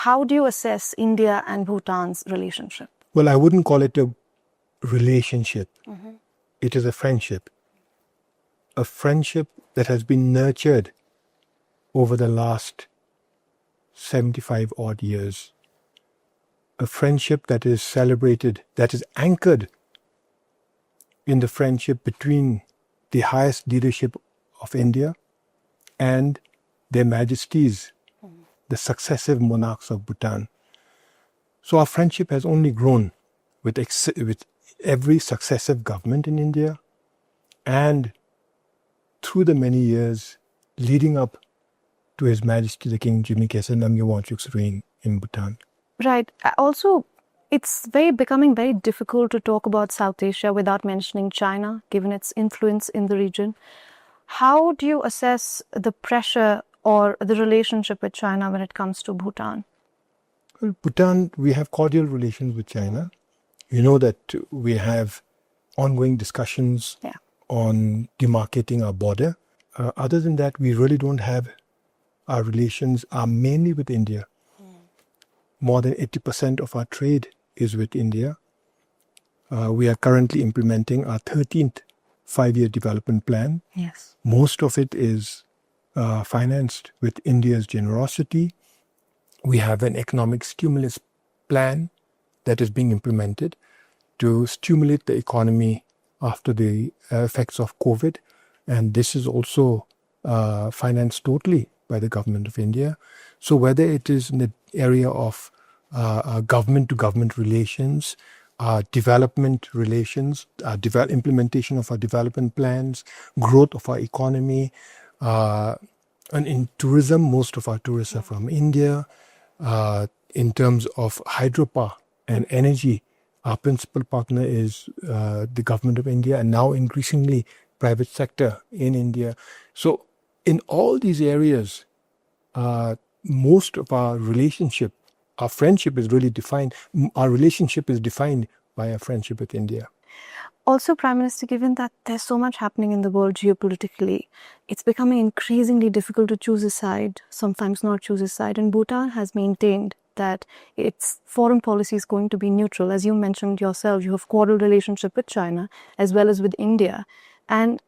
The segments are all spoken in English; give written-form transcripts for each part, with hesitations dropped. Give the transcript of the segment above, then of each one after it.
How do you assess India and Bhutan's relationship? Well, I wouldn't call it a relationship. It is a friendship. A friendship that has been nurtured over the last 75 odd years. A friendship that is celebrated, that is anchored in the friendship between the highest leadership of India and their majesties, the successive monarchs of Bhutan. So our friendship has only grown with every successive government in India and through the many years leading up to His Majesty the King Jimmy Kesa Namgyalwangchuk's reign in Bhutan. Right. Also, it's becoming very difficult to talk about South Asia without mentioning China, given its influence in the region. How do you assess the pressure or the relationship with China when it comes to Bhutan? Well, Bhutan, we have cordial relations with China. You know that we have ongoing discussions on demarcating our border. Other than that, we really don't have, our relations are mainly with India. More than 80% of our trade is with India. We are currently implementing our 13th five-year development plan. Yes. Most of it is financed with India's generosity. We have an economic stimulus plan that is being implemented to stimulate the economy after the effects of COVID. And this is also financed totally by the government of India. So whether it is in the area of government-to-government relations, development relations, implementation of our development plans, growth of our economy, and in tourism, most of our tourists are from India. In terms of hydropower and energy, our principal partner is the government of India and now increasingly private sector in India. So in all these areas, most of our relationship, our friendship is really defined, our relationship is defined by our friendship with India. Also, Prime Minister, given that there's so much happening in the world geopolitically, it's becoming increasingly difficult to choose a side, sometimes not choose a side. And Bhutan has maintained that its foreign policy is going to be neutral. As you mentioned yourself, you have cordial relationship with China as well as with India. And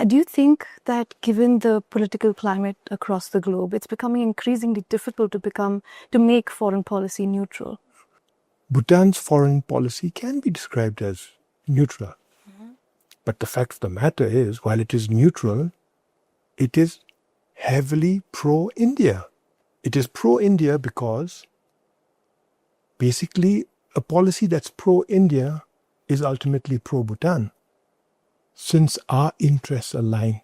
do you think that given the political climate across the globe, it's becoming increasingly difficult to make foreign policy neutral? Bhutan's foreign policy can be described as neutral. But the fact of the matter is, while it is neutral, it is heavily pro-India. It is pro-India because basically a policy that's pro-India is ultimately pro-Bhutan. Since our interests align